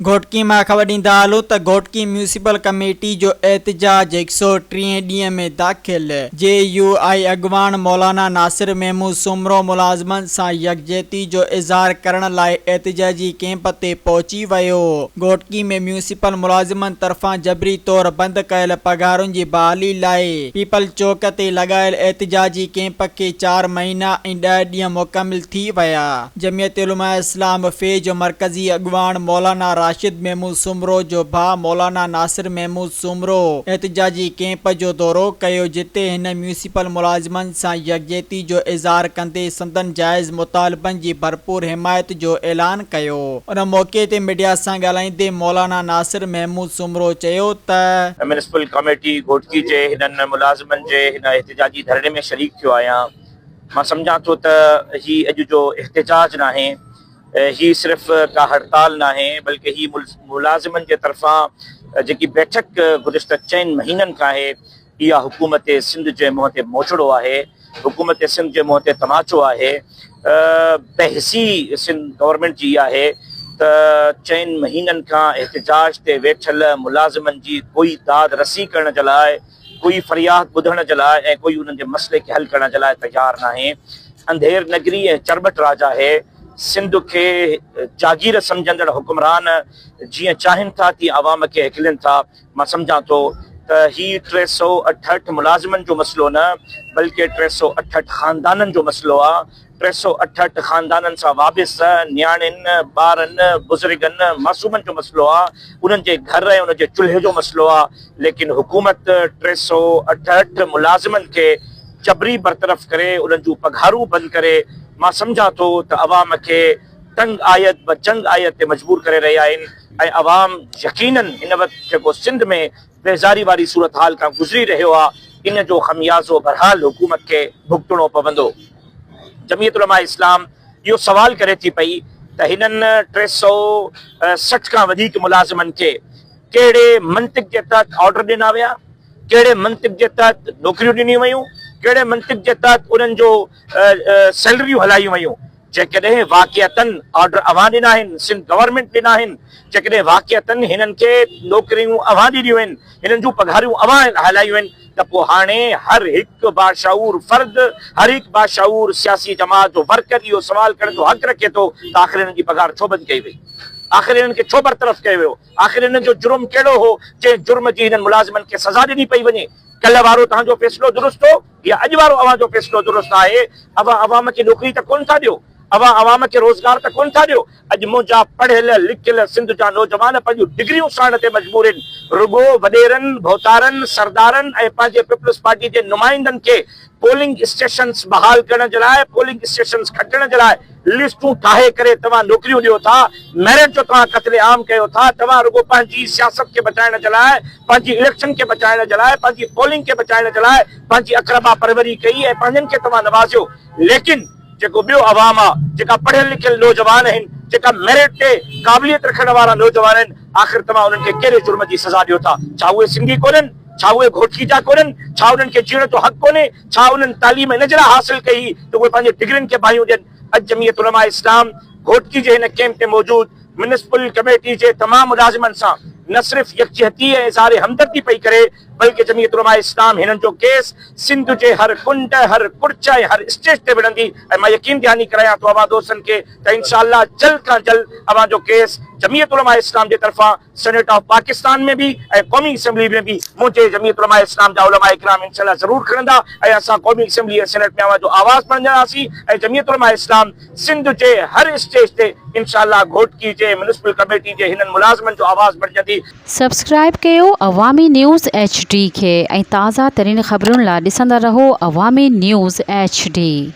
घोटकी में ख़बर ॾींदा हलूं त घोटकी म्यूनिसिपल कमेटी जो एहतजाज 103 ॾींहं में दाख़िल। JUI अॻवान मौलाना नासिर महमूद सुमरो मुलाज़िमनि सां यकजहती जो इज़हार करण लाइ एहतजाजी कैंप ते पहुची वियो। घोटकी में म्यूनिसिपल मुलाज़िमनि तरफ़ां जबरी तौर बंदि कयल पघारुनि जी बहाली लाइ पीपल चौक ते लॻायल एहतजाजी कैंप खे 4 महीना ऐं 10 ॾींहं मुकमिल थी विया। जमियत उलमा इस्लाम फे जो मरकज़ी अॻवान मौलाना राशिद महमूद सुमरो जो भाउ मौलाना नासिर महमूद सुमरो एहतजाजी कैंप जो दौरो कयो, जिते हिन म्यूनिसिपल मुलाज़िमनि सां यकजहती जो इज़हार कंदे संदन जाइज़ मुतालबनि जी भरपूर हिमायत जो ऐलान कयो। उन मौके ते मीडिया सां ॻाल्हाईंदे मौलाना नासिर महमूद सुमरो चयो त म्यूनिसिपल कमेटी घोटकी जे हिननि मुलाज़िमनि जे हिन एहतजाजी धरणे में शरीक थियो आहियां। मां सम्झां थो त ही अॼु जो एहतजाज नाहे, ही सिर्फ़ का हड़ताल नाहे, बल्कि ही मुलाज़िमनि जे तरफ़ां जेकी बैठक गुज़िश्ता 4 महीननि खां आहे, इहा हुकूमत सिंध जे मुंहं ते मोचड़ो आहे, हुकूमत सिंध जे मुंहं ते तमाचो आहे। बहसी सिंध गवर्नमेंट जी आहे त 4 महीननि खां एहतजाज ते वेठल मुलाज़िमनि जी कोई दाद रसी करण जे लाइ, कोई फरियाद ॿुधण जे लाइ ऐं कोई उन्हनि जे मसइले खे हल करण जे लाइ तयारु नाहे। अंधेर नगरी ऐं चरबट राज आहे। सिंध के जागीर समझंदड़ हुक्मरान जीअं चाहिनि था तीअं आवाम खे हिकिलनि था। मां सम्झां थो त ही 368 मुलाज़िमनि जो मसइलो न, बल्कि 368 ख़ानदाननि जो मसइलो आहे। 368 ख़ानदाननि सां वाबिस न्याणियुनि, ॿारनि, बुज़ुर्गनि, मासूमनि जो मसइलो आहे। उन्हनि जे घर ऐं उन्हनि जे चुल्हे जो मसइलो आहे। लेकिन हुकूमत 368 मुलाज़िमनि खे जबरी बरतरफ़ करे, उन्हनि जूं पघारूं बंदि करे, मां सम्झां थो त अवाम खे तंग आयत ब जंग आयत ते मजबूर करे रहिया आहिनि। ऐं अवाम यकीनन हिन वक़्तु जेको सिंध में बेज़ारी वारी सूरत हाल खां गुज़री रहियो आहे, इन जो ख़मियाज़ो बहरहाल हुकूमत खे भुगतणो पवंदो। जमियत उलमा इस्लाम इहो सवाल करे थी पई त हिननि 360 खां वधीक मुलाज़िमनि खे कहिड़े मंतिक जे तहत ऑर्डर ॾिना विया, कहिड़े मंतिक जे तहत नौकरियूं ॾिनियूं वयूं, कहिड़े मंतिक जे तहत उन्हनि जो सैलरियूं हलायूं वयूं। जेकॾहिं वाक़िअतन ऑर्डर अवां ॾिना आहिनि, सिंध गवर्नमेंट ॾिना आहिनि, जेकॾहिं वाक़िअतन हिननि खे नौकरियूं अवां ॾिनियूं आहिनि, हिननि जूं पघारियूं अवां हलायूं आहिनि, त पोइ हाणे हर हिकु बाशऊर फर्द, हर हिकु बाशऊर सियासी जमात जो वर्कर इहो सवाल करण जो हक़ रखे थो त आख़िर हिननि जी पघार छो बंदि कई वई, आख़िर हिननि खे छो बरतरफ़ कयो वियो, आख़िर हिननि जो जुर्म कहिड़ो हो जंहिं जुर्म जी हिननि मुलाज़िमनि खे सज़ा ॾिनी पई वञे। कल्ह वारो तव्हांजो फ़ैसिलो दुरुस्त हो या अॼु वारो अवां जो फ़ैसिलो दुरुस्त आहे? अवाम खे नौकरी त कोन था ॾियो, अवाम खे रोज़गार त कोन था ॾियो। अॼु मुंहिंजा पढ़ियल लिखियल सिंध जा नौजवान पंहिंजूं डिग्रियूं साणण ते मजबूर आहिनि। रुगो वॾेरनि, भोतारनि, सरदारनि ऐं पंहिंजे पीपल्स पार्टी जे नुमाइंदनि खे पोलिंग स्टेशन्स बहाल करण जे लाइ, पोलिंग स्टेशन्स खटण जे लाइ लिस्टूं ठाहे करे तव्हां नौकरियूं ॾियो था, मेरिट जो तव्हां क़त्ले आम कयो था। तव्हां रुगो पंहिंजी सियासत खे बचाइण जे लाइ, पंहिंजी इलेक्शन खे बचाइण जे लाइ, पंहिंजी पोलिंग खे बचाइण जे लाइ पंहिंजी अक़रबा परवरी कई ऐं पंहिंजनि खे तव्हां नवाज़ियो। लेकिन जेको ॿियो अवाम आहे, जेका पढ़ियल लिखियल नौजवान आहिनि, जेका मेरिट ते क़ाबिलियत रखण वारा नौजवान आहिनि, आख़िर तव्हां उन्हनि खे कहिड़े जुर्म जी सज़ा ॾियो था? छा उहे सिंधी कोन्हनि? छा उहे घोटकी जा कोन्हनि? छा उन्हनि खे जीअण जो हक़ कोन्हे? छा उन्हनि तालीम इन जे लाइ हासिल कई त उहे पंहिंजे डिग्रियुनि खे बाहियूं ॾियनि? अॼु जमियत उलमा इस्लाम घोटकी जे हिन कैंप ते मौजूद म्यूनिसिपल कमेटी जे तमामु मुलाज़िमनि सां न सिर्फ़ यकजहती ऐं इज़हार हमदर्दी पई करे, बल्कि जमियत उलमा इस्लाम हिननि जो केस सिंध जे हर कुंड, हर कुर्च ऐं हर स्टेज ते विढ़ंदी। ऐं मां यकीन दहानी करायां थो अवां दोस्तनि खे त इंशाअल्लाह जल्द खां जल्द अवां जो केस जमियत उलमा इस्लाम जे तरफ़ां सेनेट ऑफ पाकिस्तान में भी ऐं क़ौमी असेंबली में भी मुंहिंजे जमियत उलमा इस्लाम जा उलमा इकराम इंशाअल्लाह ज़रूर खणंदा ऐं असां क़ौमी असेंबली ऐं सेनेट में अवां जो आवाज़ खणंदासीं। ऐं जमियत उलमा इस्लाम सिंध जे हर स्टेज ते इंशाअल्लाह घोटकी जे म्यूनिसिपल कमेटी जे हिननि मुलाज़िमनि जो आवाज़ बणिजंदी। सब्सक्राइब कयो अवामी न्यूज़ HD खे ऐं ताज़ा तरीन ख़बरुनि लाइ ॾिसंदा रहो अवामी न्यूज़ HD।